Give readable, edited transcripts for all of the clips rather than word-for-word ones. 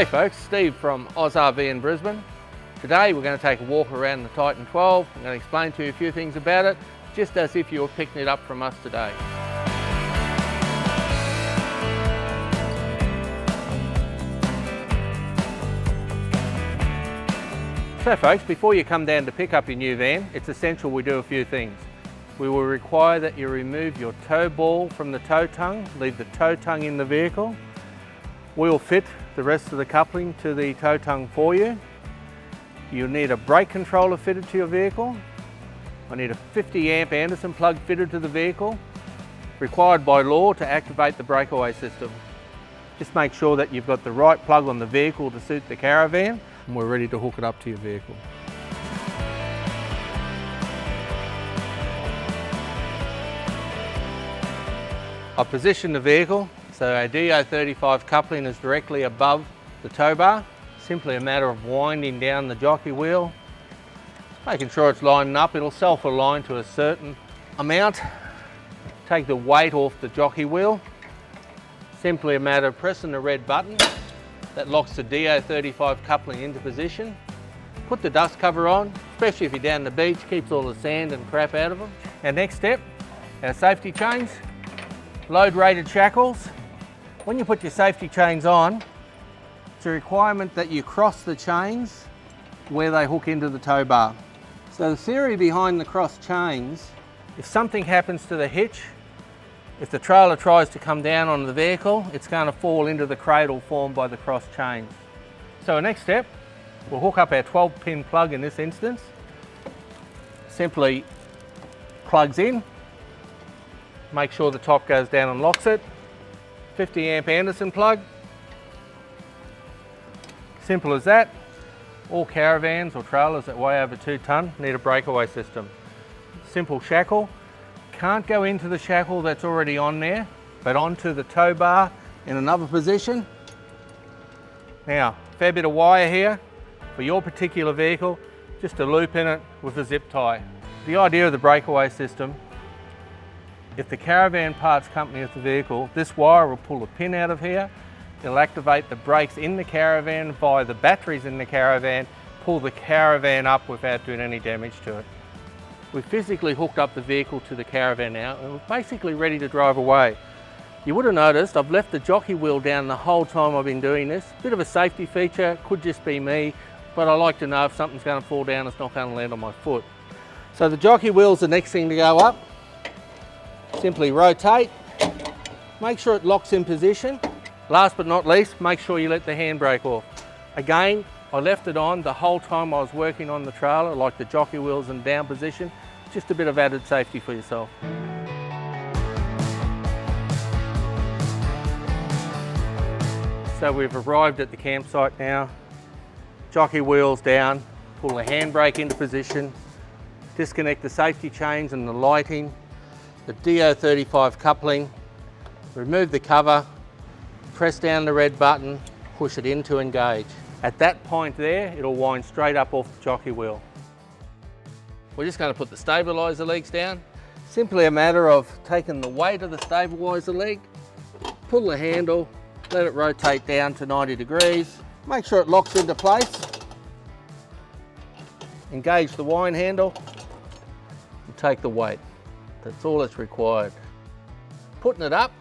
Hey folks, Steve from AusRV in Brisbane. Today we're going to take a walk around the Titan12. I'm going to explain to you a few things about it, just as if you were picking it up from us today. So folks, before you come down to pick up your new van, it's essential we do a few things. We will require that you remove your tow ball from the tow tongue, leave the tow tongue in the vehicle. We'll fit the rest of the coupling to the tow tongue for you. You'll need a brake controller fitted to your vehicle. I need a 50 amp Anderson plug fitted to the vehicle, required by law to activate the breakaway system. Just make sure that you've got the right plug on the vehicle to suit the caravan, and we're ready to hook it up to your vehicle. I've positioned the vehicle so our DO35 coupling is directly above the tow bar. Simply a matter of winding down the jockey wheel, making sure it's lining up. It'll self-align to a certain amount. Take the weight off the jockey wheel. Simply a matter of pressing the red button that locks the DO35 coupling into position. Put the dust cover on, especially if you're down the beach, keeps all the sand and crap out of them. Our next step, our safety chains, load rated shackles. When you put your safety chains on, it's a requirement that you cross the chains where they hook into the tow bar. So the theory behind the cross chains, if something happens to the hitch, if the trailer tries to come down on the vehicle, it's going to fall into the cradle formed by the cross chains. So our next step, we'll hook up our 12-pin plug in this instance. Simply plugs in, make sure the top goes down and locks it. 50 amp Anderson plug. Simple as that. All caravans or trailers that weigh over 2 tonne need a breakaway system. Simple shackle. Can't go into the shackle that's already on there, but onto the tow bar in another position. Now, fair bit of wire here for your particular vehicle, just a loop in it with a zip tie. The idea of the breakaway system, if the caravan parts company of the vehicle, this wire will pull a pin out of here. It'll activate the brakes in the caravan via the batteries in the caravan, pull the caravan up without doing any damage to it. We've physically hooked up the vehicle to the caravan now and we're basically ready to drive away. You would have noticed I've left the jockey wheel down the whole time I've been doing this. Bit of a safety feature, could just be me, but I like to know if something's going to fall down, it's not going to land on my foot. So the jockey wheel's the next thing to go up. Simply rotate, make sure it locks in position. Last but not least, make sure you let the handbrake off. Again, I left it on the whole time I was working on the trailer, like the jockey wheels in down position, just a bit of added safety for yourself. So we've arrived at the campsite now. Jockey wheels down, pull the handbrake into position, disconnect the safety chains and the lighting, the DO35 coupling, remove the cover, press down the red button, push it in to engage. At that point there, it'll wind straight up off the jockey wheel. We're just going to put the stabiliser legs down. Simply a matter of taking the weight of the stabiliser leg, pull the handle, let it rotate down to 90 degrees, make sure it locks into place, engage the wind handle, and take the weight. That's all that's required. Putting it up,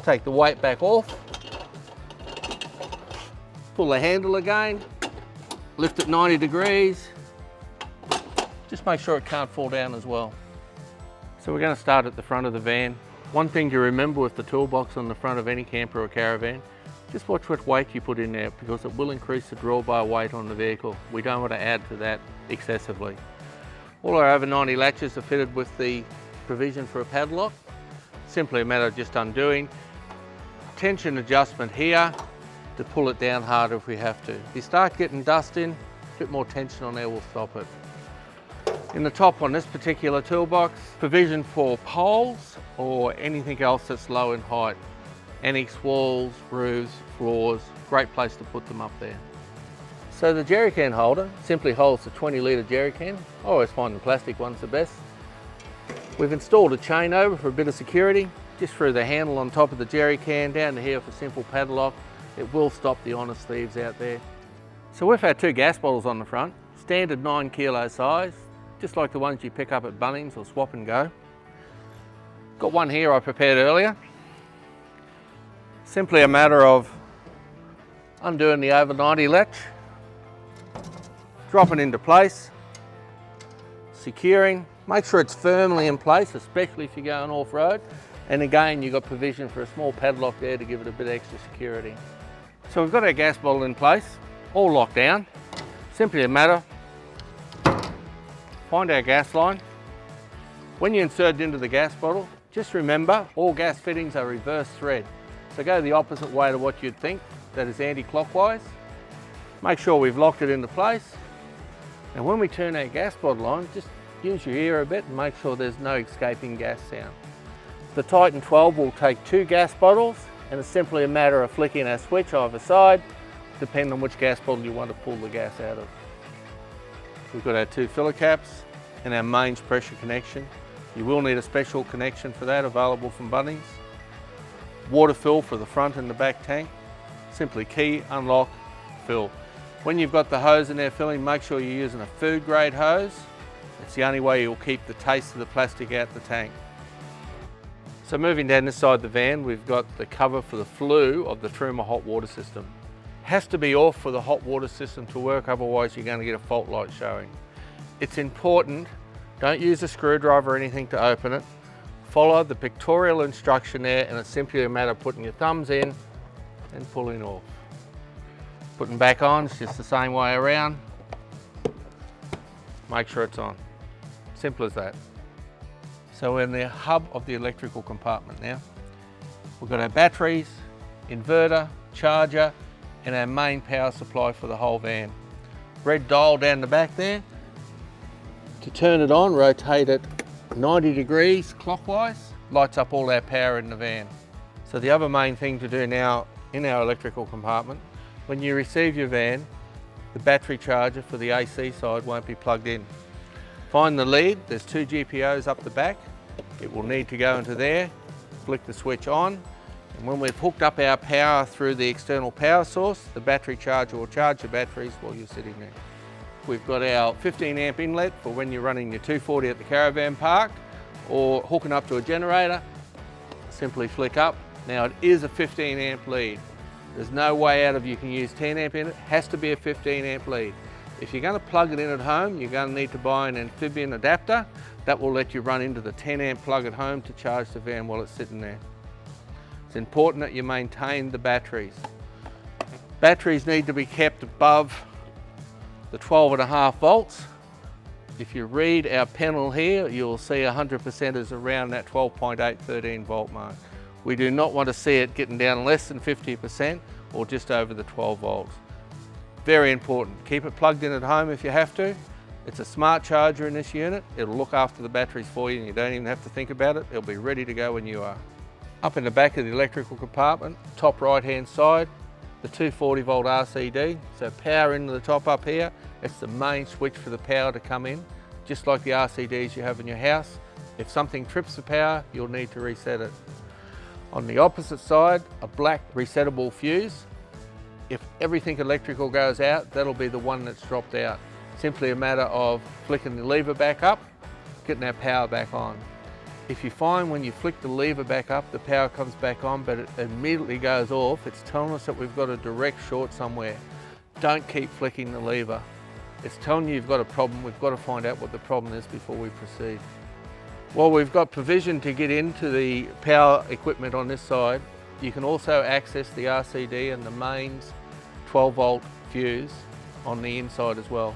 take the weight back off, pull the handle again, lift it 90 degrees, just make sure it can't fall down as well. So we're going to start at the front of the van. One thing to remember with the toolbox on the front of any camper or caravan, just watch what weight you put in there because it will increase the drawbar weight on the vehicle. We don't want to add to that excessively. All our over 90 latches are fitted with the provision for a padlock. Simply a matter of just undoing. Tension adjustment here to pull it down harder if we have to. If you start getting dust in, a bit more tension on there will stop it. In the top on this particular toolbox, provision for poles or anything else that's low in height. Annex walls, roofs, floors, great place to put them up there. So the Jerrycan holder simply holds the 20-litre Jerrycan. I always find the plastic ones the best. We've installed a chain over for a bit of security, just through the handle on top of the Jerrycan down to here for simple padlock. It will stop the honest thieves out there. So with our 2 gas bottles on the front, standard 9 kilo size, just like the ones you pick up at Bunnings or Swap and Go. Got one here I prepared earlier. Simply a matter of undoing the over 90 latch, dropping into place, securing, make sure it's firmly in place, especially if you're going off-road. And again, you've got provision for a small padlock there to give it a bit of extra security. So we've got our gas bottle in place, all locked down. Simply a matter, find our gas line. When you insert it into the gas bottle, just remember all gas fittings are reverse thread. So go the opposite way to what you'd think, that is anti-clockwise. Make sure we've locked it into place. And when we turn our gas bottle on, just use your ear a bit and make sure there's no escaping gas sound. The Titan12 will take 2 gas bottles, and it's simply a matter of flicking our switch either side, depending on which gas bottle you want to pull the gas out of. We've got our 2 filler caps and our mains pressure connection. You will need a special connection for that, available from Bunnings. Water fill for the front and the back tank. Simply key, unlock, fill. When you've got the hose in there filling, make sure you're using a food grade hose. It's the only way you'll keep the taste of the plastic out the tank. So moving down this side of the van, we've got the cover for the flue of the Truma hot water system. Has to be off for the hot water system to work, otherwise you're going to get a fault light showing. It's important, don't use a screwdriver or anything to open it. Follow the pictorial instruction there, and it's simply a matter of putting your thumbs in and pulling off. Putting back on, it's just the same way around. Make sure it's on. Simple as that. So we're in the hub of the electrical compartment now. We've got our batteries, inverter, charger, and our main power supply for the whole van. Red dial down the back there. To turn it on, rotate it 90 degrees clockwise, lights up all our power in the van. So the other main thing to do now in our electrical compartment, when you receive your van, the battery charger for the AC side won't be plugged in. Find the lead, there's 2 GPOs up the back. It will need to go into there, flick the switch on, and when we've hooked up our power through the external power source, the battery charger will charge the batteries while you're sitting there. We've got our 15 amp inlet for when you're running your 240 at the caravan park or hooking up to a generator. Simply flick up. Now it is a 15 amp lead. There's no way out of you can use 10 amp in it. It has to be a 15 amp lead. If you're going to plug it in at home, you're going to need to buy an amphibian adapter. That will let you run into the 10 amp plug at home to charge the van while it's sitting there. It's important that you maintain the batteries. Batteries need to be kept above the 12.5 volts. If you read our panel here, you'll see 100% is around that 12.8, 13 volt mark. We do not want to see it getting down less than 50% or just over the 12 volts. Very important. Keep it plugged in at home if you have to. It's a smart charger in this unit. It'll look after the batteries for you and you don't even have to think about it. It'll be ready to go when you are. Up in the back of the electrical compartment, top right hand side, the 240 volt RCD. So power into the top up here. It's the main switch for the power to come in, just like the RCDs you have in your house. If something trips the power, you'll need to reset it. On the opposite side, a black resettable fuse. If everything electrical goes out, that'll be the one that's dropped out. Simply a matter of flicking the lever back up, getting our power back on. If you find when you flick the lever back up, the power comes back on, but it immediately goes off, it's telling us that we've got a direct short somewhere. Don't keep flicking the lever. It's telling you you've got a problem. We've got to find out what the problem is before we proceed. While we've got provision to get into the power equipment on this side, you can also access the RCD and the mains 12 volt fuse on the inside as well.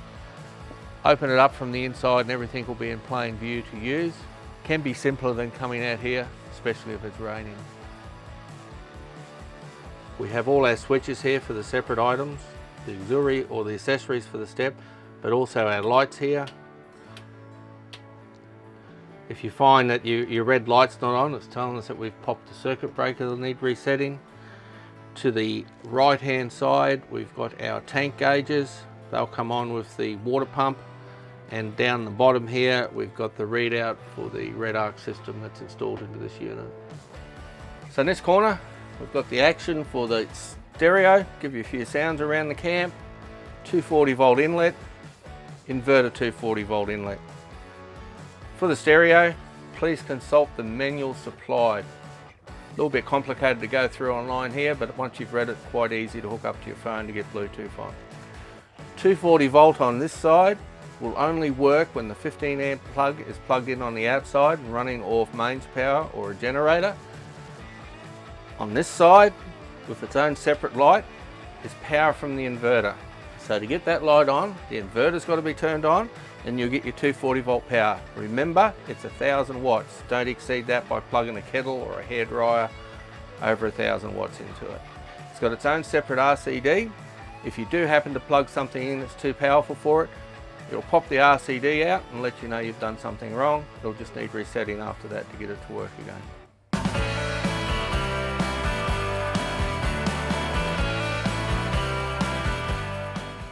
Open it up from the inside and everything will be in plain view to use. Can be simpler than coming out here, especially if it's raining. We have all our switches here for the separate items, the auxiliary or the accessories for the step, but also our lights here. If you find that your red light's not on, it's telling us that we've popped the circuit breaker that need resetting. To the right hand side, we've got our tank gauges. They'll come on with the water pump. And down the bottom here, we've got the readout for the red arc system that's installed into this unit. So in this corner, we've got the action for the Stereo, give you a few sounds around the camp. 240 volt inlet, inverter 240 volt inlet. For the stereo, please consult the manual supplied. A little bit complicated to go through online here, but once you've read it, it's quite easy to hook up to your phone to get Bluetooth on. 240 volt on this side will only work when the 15 amp plug is plugged in on the outside and running off mains power or a generator. On this side, with its own separate light, is power from the inverter. So to get that light on, the inverter's got to be turned on and you'll get your 240 volt power. Remember, it's 1000 watts. Don't exceed that by plugging a kettle or a hairdryer over 1000 watts into it. It's got its own separate RCD. If you do happen to plug something in that's too powerful for it, it'll pop the RCD out and let you know you've done something wrong. It'll just need resetting after that to get it to work again.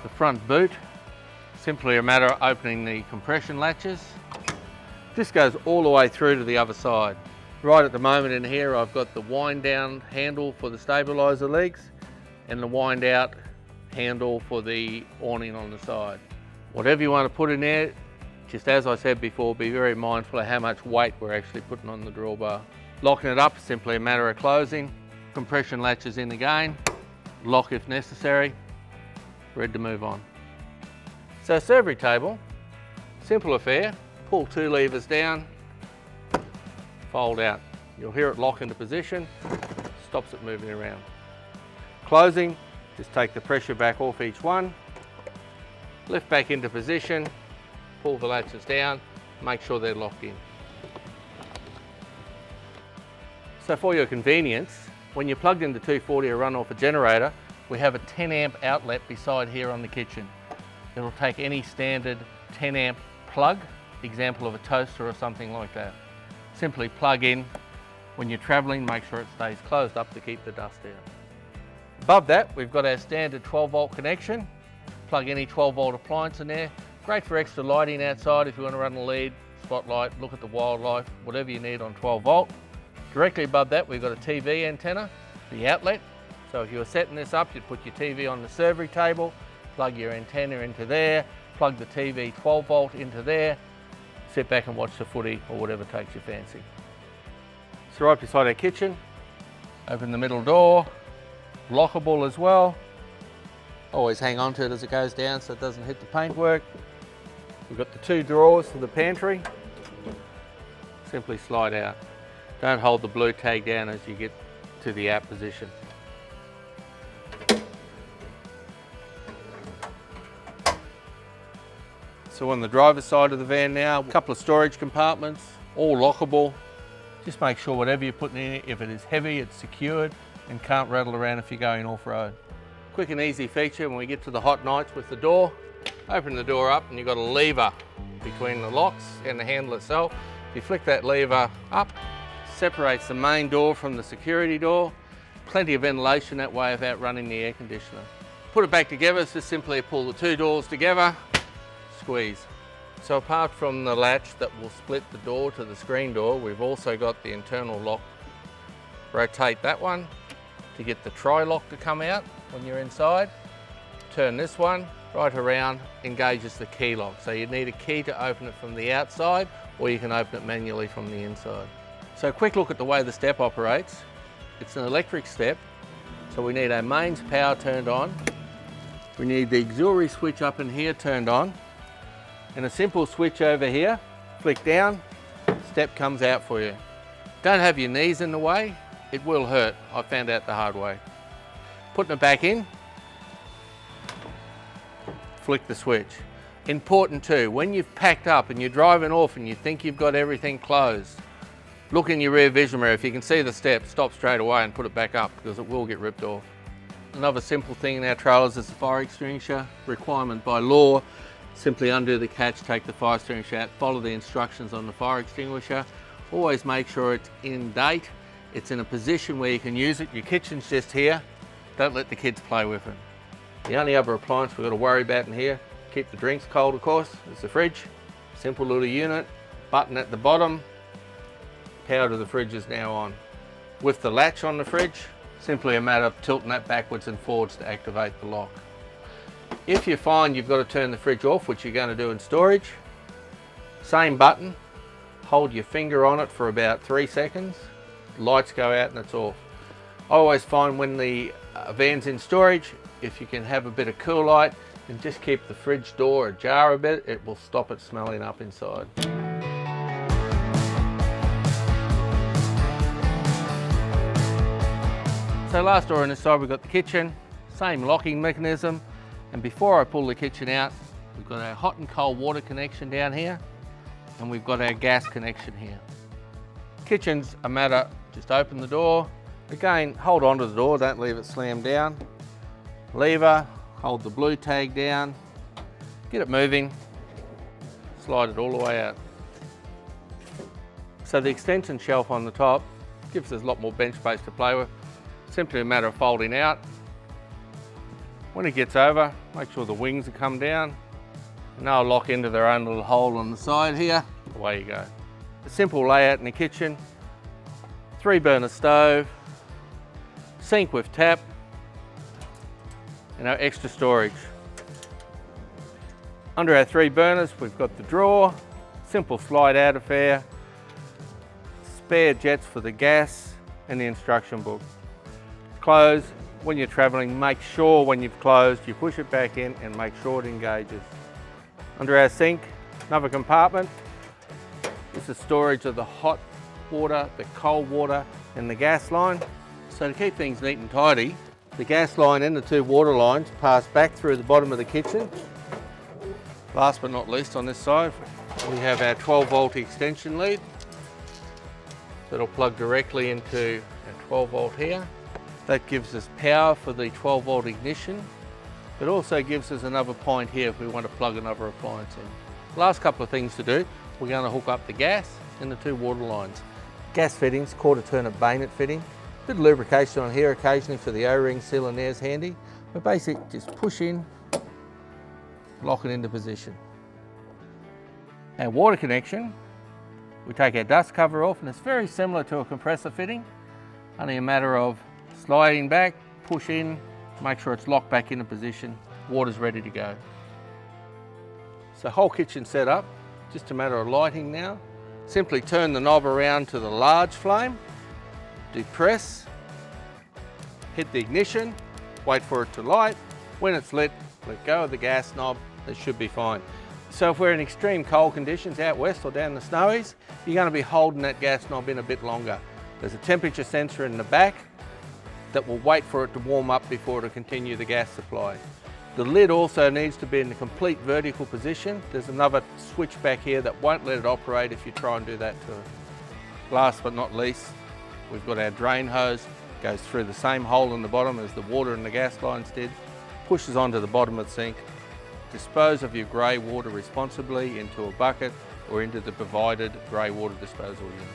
The front boot, simply a matter of opening the compression latches. This goes all the way through to the other side. Right at the moment in here, I've got the wind down handle for the stabiliser legs and the wind out handle for the awning on the side. Whatever you want to put in there, just as I said before, be very mindful of how much weight we're actually putting on the drawbar. Locking it up is simply a matter of closing, compression latches in again, lock if necessary, ready to move on. So servery table, simple affair, pull 2 levers down, fold out. You'll hear it lock into position, stops it moving around. Closing, just take the pressure back off each one, lift back into position, pull the latches down, make sure they're locked in. So for your convenience, when you're plugged into 240 or run off a generator, we have a 10 amp outlet beside here on the kitchen. It'll take any standard 10 amp plug, example of a toaster or something like that. Simply plug in. When you're traveling, make sure it stays closed up to keep the dust out. Above that, we've got our standard 12 volt connection. Plug any 12 volt appliance in there. Great for extra lighting outside if you want to run a lead, spotlight, look at the wildlife, whatever you need on 12 volt. Directly above that, we've got a TV antenna, the outlet. So if you were setting this up, you'd put your TV on the servery table, plug your antenna into there, plug the TV 12 volt into there, sit back and watch the footy or whatever takes your fancy. So right beside our kitchen, open the middle door, lockable as well. Always hang on to it as it goes down so it doesn't hit the paintwork. We've got the 2 drawers for the pantry. Simply slide out. Don't hold the blue tag down as you get to the out position. So on the driver's side of the van now, a couple of storage compartments, all lockable. Just make sure whatever you're putting in it, if it is heavy, it's secured and can't rattle around if you're going off-road. Quick and easy feature when we get to the hot nights with the door. Open the door up and you've got a lever between the locks and the handle itself. If you flick that lever up, separates the main door from the security door. Plenty of ventilation that way without running the air conditioner. Put it back together, it's just simply pull the 2 doors together, squeeze. So apart from the latch that will split the door to the screen door, we've also got the internal lock. Rotate that one to get the tri-lock to come out when you're inside. Turn this one right around, engages the key lock. So you need a key to open it from the outside, or you can open it manually from the inside. So a quick look at the way the step operates. It's an electric step, so we need our mains power turned on. We need the auxiliary switch up in here turned on, and a simple switch over here. Flick down, step comes out for you. Don't have your knees in the way, it will hurt. I found out the hard way. Putting it back in, flick the switch. Important too, when you've packed up and you're driving off and you think you've got everything closed, look in your rear vision mirror. If you can see the step, stop straight away and put it back up because it will get ripped off. Another simple thing in our trailers is the fire extinguisher. Requirement by law, simply undo the catch, take the fire extinguisher out, follow the instructions on the fire extinguisher. Always make sure it's in date, it's in a position where you can use it. Your kitchen's just here, don't let the kids play with it. The only other appliance we've got to worry about in here, keep the drinks cold of course, is the fridge. Simple little unit, button at the bottom, power to the fridge is now on. With the latch on the fridge, Simply a matter of tilting that backwards and forwards to activate the lock. If you find you've got to turn the fridge off, which you're going to do in storage, same button, hold your finger on it for about 3 seconds, lights go out and it's off. I always find when the van's in storage, if you can have a bit of cool light and just keep the fridge door ajar a bit, it will stop it smelling up inside. So last door on this side we've got the kitchen, same locking mechanism, and before I pull the kitchen out, we've got our hot and cold water connection down here, and we've got our gas connection here. Kitchen's a matter, just open the door, again hold on to the door, don't leave it slammed down, lever, hold the blue tag down, get it moving, slide it all the way out. So the extension shelf on the top gives us a lot more bench space to play with. Simply a matter of folding out. When it gets over, make sure the wings have come down and they'll lock into their own little hole on the side here. Away you go. A simple layout in the kitchen, 3-burner stove, sink with tap, and our extra storage. Under our 3 burners, we've got the drawer, simple slide out affair, spare jets for the gas, and the instruction book. Close, when you're traveling, make sure when you've closed, you push it back in and make sure it engages. Under our sink, another compartment. This is storage of the hot water, the cold water, and the gas line. So to keep things neat and tidy, the gas line and the 2 water lines pass back through the bottom of the kitchen. Last but not least, on this side, we have our 12-volt extension lead. That'll plug directly into our 12-volt here. That gives us power for the 12-volt ignition, but also gives us another point here if we want to plug another appliance in. Last couple of things to do, we're going to hook up the gas and the 2 water lines. Gas fittings, quarter-turner bayonet fitting. A bit of lubrication on here occasionally for the O-ring seal and there's handy. But basically just push in, lock it into position. Our water connection, we take our dust cover off, and it's very similar to a compressor fitting, only a matter of sliding back, push in, make sure it's locked back into position, water's ready to go. So whole kitchen set up, just a matter of lighting now. Simply turn the knob around to the large flame, depress, hit the ignition, wait for it to light. When it's lit, let go of the gas knob, it should be fine. So if we're in extreme cold conditions out west or down the snowies, you're going to be holding that gas knob in a bit longer. There's a temperature sensor in the back that will wait for it to warm up before it'll continue the gas supply. The lid also needs to be in a complete vertical position. There's another switch back here that won't let it operate if you try and do that to it. Last but not least, we've got our drain hose, goes through the same hole in the bottom as the water and the gas lines did, pushes onto the bottom of the sink. Dispose of your grey water responsibly into a bucket or into the provided grey water disposal units.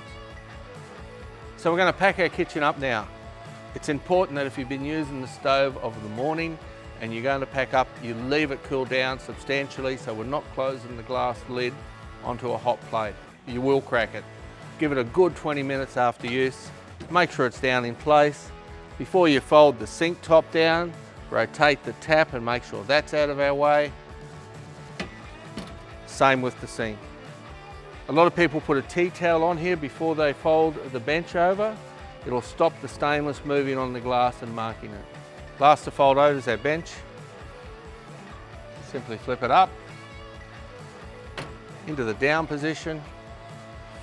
So we're going to pack our kitchen up now. It's important that if you've been using the stove over the morning and you're going to pack up, you leave it cool down substantially so we're not closing the glass lid onto a hot plate. You will crack it. Give it a good 20 minutes after use. Make sure it's down in place. Before you fold the sink top down, rotate the tap and make sure that's out of our way. Same with the sink. A lot of people put a tea towel on here before they fold the bench over. It'll stop the stainless moving on the glass and marking it. Last to fold over is our bench. Simply flip it up into the down position,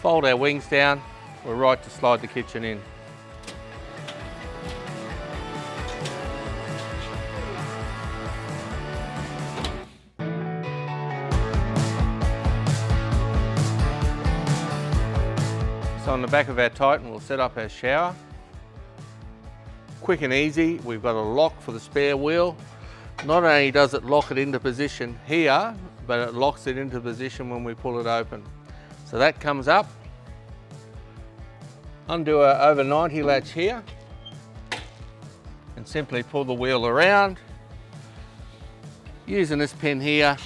fold our wings down, we're right to slide the kitchen in. So on the back of our Titan, we'll set up our shower. Quick and easy, we've got a lock for the spare wheel. Not only does it lock it into position here, but it locks it into position when we pull it open. So that comes up. Undo our over 90 latch here and simply pull the wheel around. Using this pin here,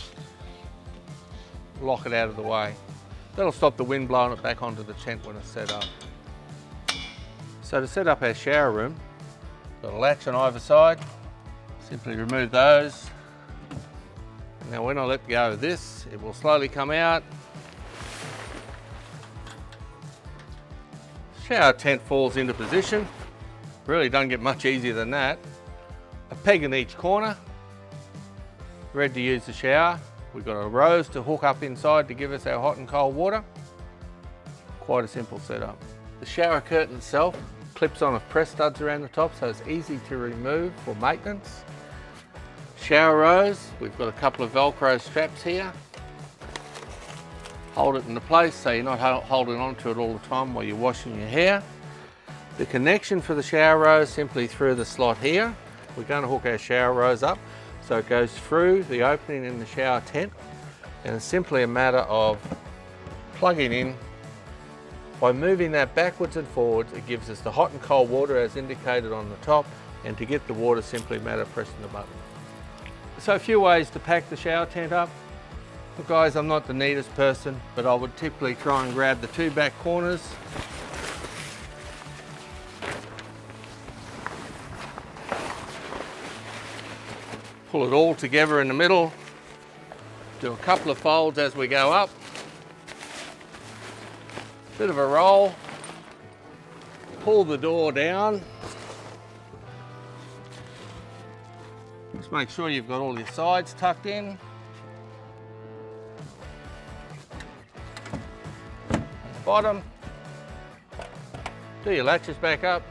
lock it out of the way. That'll stop the wind blowing it back onto the tent when it's set up. So to set up our shower room, Got a latch on either side. Simply remove those. Now when I let go of this, it will slowly come out. Shower tent falls into position. Really don't get much easier than that. A peg in each corner. Ready to use the shower. We've got a rose to hook up inside to give us our hot and cold water. Quite a simple setup. The shower curtain itself clips on with press studs around the top, so it's easy to remove for maintenance. Shower rose, we've got a couple of Velcro straps here. Hold it into place so you're not holding onto it all the time while you're washing your hair. The connection for the shower rose simply through the slot here. We're going to hook our shower rose up so it goes through the opening in the shower tent, and it's simply a matter of plugging in. By moving that backwards and forwards, it gives us the hot and cold water as indicated on the top, and to get the water simply a matter of pressing the button. So a few ways to pack the shower tent up. Look guys, I'm not the neatest person, but I would typically try and grab the two back corners. Pull it all together in the middle. Do a couple of folds as we go up. Bit of a roll. Pull the door down. Just make sure you've got all your sides tucked in. Bottom. Do your latches back up.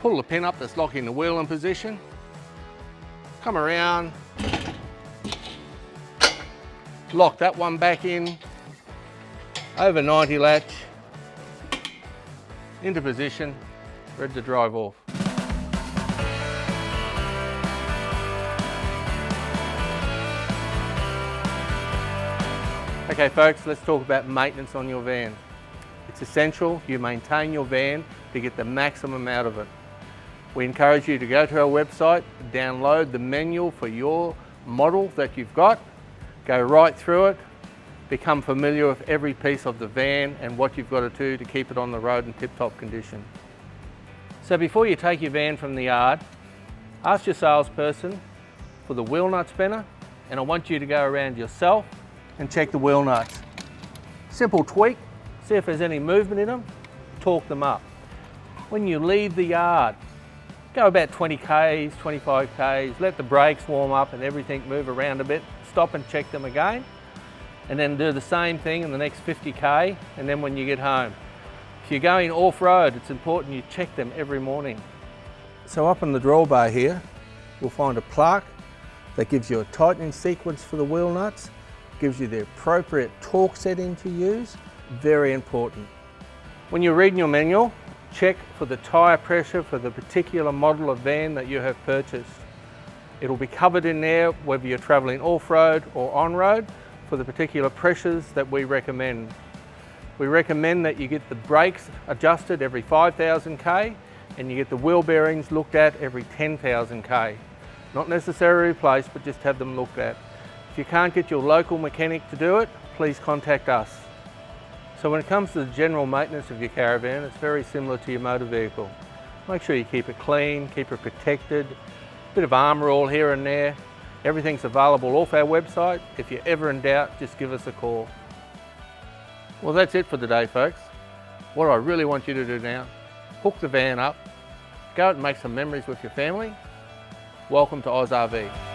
Pull the pin up that's locking the wheel in position. Come around. Lock that one back in. Over 90 latch. Into position. Ready to drive off. Okay folks, let's talk about maintenance on your van. It's essential you maintain your van to get the maximum out of it. We encourage you to go to our website, download the manual for your model that you've got, go right through it, become familiar with every piece of the van and what you've got to do to keep it on the road in tip-top condition. So before you take your van from the yard, ask your salesperson for the wheel nut spinner, and I want you to go around yourself and check the wheel nuts. Simple tweak, see if there's any movement in them, torque them up. When you leave the yard, go about 20 Ks, 25 Ks, let the brakes warm up and everything move around a bit, stop and check them again, and then do the same thing in the next 50 K, and then when you get home. If you're going off-road, it's important you check them every morning. So up in the drawbar here, you'll find a plaque that gives you a tightening sequence for the wheel nuts, gives you the appropriate torque setting to use, very important. When you're reading your manual, check for the tyre pressure for the particular model of van that you have purchased. It'll be covered in there whether you're travelling off-road or on-road for the particular pressures that we recommend. We recommend that you get the brakes adjusted every 5,000 K and you get the wheel bearings looked at every 10,000 K. Not necessarily replaced, but just have them looked at. If you can't get your local mechanic to do it, please contact us. So when it comes to the general maintenance of your caravan, it's very similar to your motor vehicle. Make sure you keep it clean, keep it protected, a bit of armour all here and there. Everything's available off our website. If you're ever in doubt, just give us a call. Well, that's it for today, folks. What I really want you to do now, hook the van up, go out and make some memories with your family. Welcome to AusRV.